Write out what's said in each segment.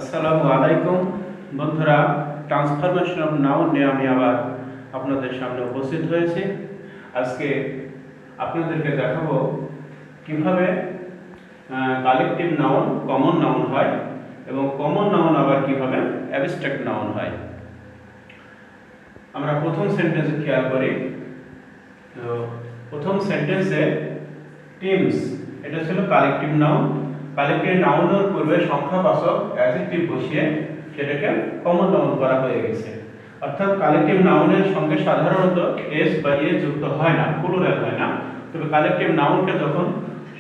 আসসালামু আলাইকুম বন্ধুরা, ট্রান্সফরমেশন অফ নাউন নিয়ে আমি আবার আপনাদের সামনে উপস্থিত হয়েছি। আজকে আপনাদেরকে দেখাবো কিভাবে কালেকটিভ নাউন কমন নাউন হয় এবং কমন নাউন আবার কিভাবে অ্যাবস্ট্রাক্ট নাউন হয়। আমরা প্রথম সেন্টেন্সে খেয়াল করি। তো প্রথম সেন্টেন্সে টিমস, এটা ছিল কালেকটিভ নাউন। কালেকটিভ নাউনের পূর্বে সংখ্যাবাচক অ্যাডজেক্টিভ বসিয়ে সেটাকে কমন নাউন করা হয়ে গেছে। অর্থাৎ কালেকটিভ নাউনের সঙ্গে সাধারণত এস বা এ যুক্ত হয় না, প্লুরাল হয় না। তবে কালেকটিভ নাউনকে যখন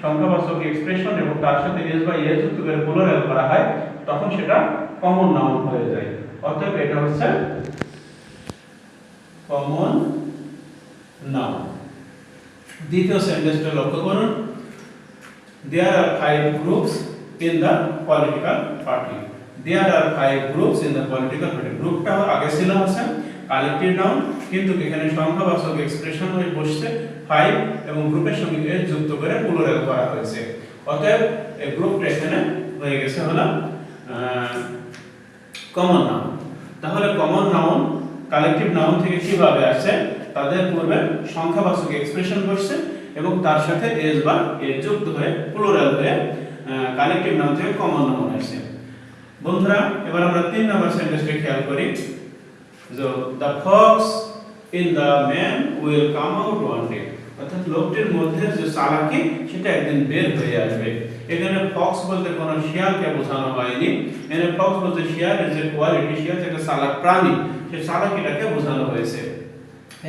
সংখ্যাবাচক এক্সপ্রেশন এবং তার সাথে এস বা এ যুক্ত করে প্লুরাল করা হয় তখন সেটা কমন নাউন হয়ে যায়। অতএব এটা হচ্ছে কমন নাউন। দ্বিতীয় সেন্টেন্সটা লক্ষ্য করুন। There are 5 groups in the political party. There are 5 groups in the political party. গ্রুপটা আগে ছিল হচ্ছে কালেকটিভ নাউন, কিন্তু এখানে সংখ্যাবাচক এক্সপ্রেশন হয়ে বসছে 5 এবং গ্রুপের সঙ্গে এস যুক্ত করে প্লুরাল করা হয়েছে। অতএব এই গ্রুপটা এখানে হয়ে গেছে হলো কমন নাউন। তাহলে কমন নাউন কালেকটিভ নাউন থেকে কিভাবে আসছে? তাদের পূর্বে সংখ্যাবাচক এক্সপ্রেশন বসছে এবং তার সাথে এস বা এ যুক্ত হয়ে প্লুরাল হয়ে কালেকটিভ নাউন থেকে কমন নাউন আসছে। বন্ধুরা, এবার আমরা 3 নম্বর সেন্টেন্সটা খেয়াল করি। যে the fox in the man will come out one day, অর্থাৎ লোকটির মধ্যে যে চালাকি সেটা একদিন বের হয়ে আসবে। এখানে ফক্স বলতে কোনো শিয়ালকে বোঝানো হয়নি। এখানে ফক্স বলতে শিয়ালের যে কোয়ালিটি, শিয়াল একটা চালাক প্রাণী, সেই চালাকিটাকে বোঝানো হয়েছে।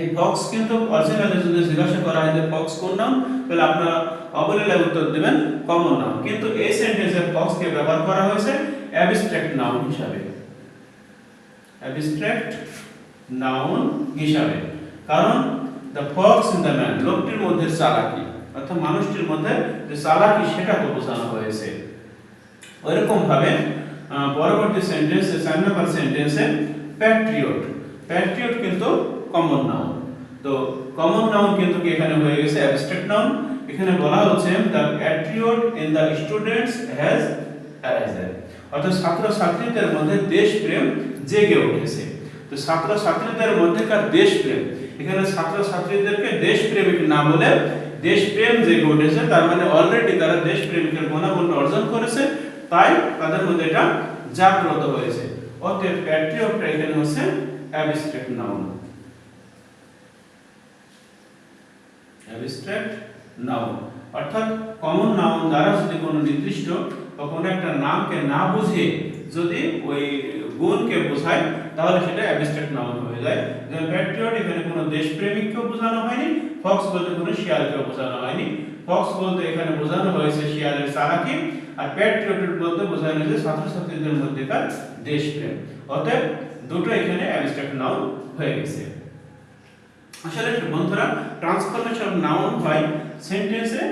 এই ফক্স কিন্তু অরিজিনালি যদি জিজ্ঞাসা করা হয় যে ফক্স কোন নাম, তাহলে আপনারা অবলীলায় উত্তর দিবেন কমন নাউন। কিন্তু এই সেন্টেন্সে ফক্সকে ব্যবহার করা হয়েছে অ্যাবস্ট্রাক্ট নাউন হিসাবে। অ্যাবস্ট্রাক্ট নাউন হিসাবে, কারণ the fox in the man, লোকটির মধ্যে চালাকি অর্থাৎ মানুষটির মধ্যে যে চালাকি সেটাকে বোঝানো হয়েছে। ওইরকম ভাবে পরবর্তী সেন্টেন্সে 4 নম্বর সেন্টেন্সে প্যাট্রিয়ট, প্যাট্রিয়ট কিন্তু কমন নাউন। তো কমন নাউন কিন্তু এখানে হয়ে গেছে অ্যাবস্ট্রাক্ট নাউন। এখানে বলা হচ্ছে the patriot in the students has arised, অর্থাৎ ছাত্রছাত্রীদের মধ্যে দেশপ্রেম জেগে উঠেছে। তো ছাত্রছাত্রীদের মধ্যেকার দেশপ্রেম, এখানে ছাত্রছাত্রীদেরকে দেশপ্রেমিক না বলে দেশপ্রেম জেগে উঠেছে, তার মানে অলরেডি তারা দেশপ্রেমিকের গুণাগুণ অর্জন করেছে, তাই তাদের মধ্যে এটা জাগ্রত হয়েছে। অতএব প্যাট্রিয়টটা এখানে হচ্ছে অ্যাবস্ট্রাক্ট নাউন। অ্যাবস্ট্রাক্ট নাউন অর্থাৎ কমন নাউন দ্বারা যদি কোনো নির্দিষ্ট বা কোনো একটা নামকে না বুঝে যদি ওই গুণকে বোঝায় তাহলে সেটা অ্যাবস্ট্রাক্ট নাউন হয়ে যায়। যেমন প্যাট্রিয়ট, এখানে কোনো দেশপ্রেমিককেও বোঝানো হয়নি, ফক্স বলতে কোনো শিয়ালকেও বোঝানো হয়নি। ফক্স বলতে এখানে বোঝানো হয়েছে শিয়ালের চালাকি, আর প্যাট্রিয়ট বলতে বোঝানো হয়েছে ছাত্রছাত্রীদের মধ্যেকার দেশপ্রেম। অতএব দুটো এখানে অ্যাবস্ট্রাক্ট নাউন হয়ে গেছে। আসলে বন্ধুরা, ট্রান্সফরমেশন অফ নাউন হয় সেন্টেন্সে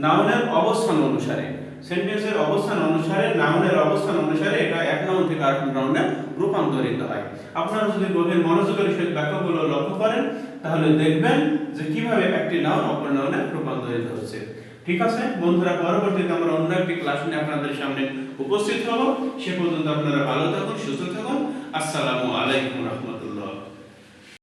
নাউনের অবস্থান অনুসারে। সেন্টেন্সের অবস্থান অনুসারে, নাউনের অবস্থান অনুসারে এটা এক নাউন থেকে আরেক নাউনে রূপান্তরিত হয়। আপনারা যদি গভীর মনোযোগের সহিত বাক্যগুলো লক্ষ্য করেন তাহলে দেখবেন যে কিভাবে একটি নাউন অপর নাউনে রূপান্তরিত হচ্ছে। ঠিক আছে বন্ধুরা, পরবর্তীতে আমরা অন্য একটি ক্লাস নিয়ে আপনাদের সামনে উপস্থিত হব। সে পর্যন্ত আপনারা ভালো থাকুন, সুস্থ থাকুন। আসসালামু আলাইকুম রাহমাতুল্লাহ।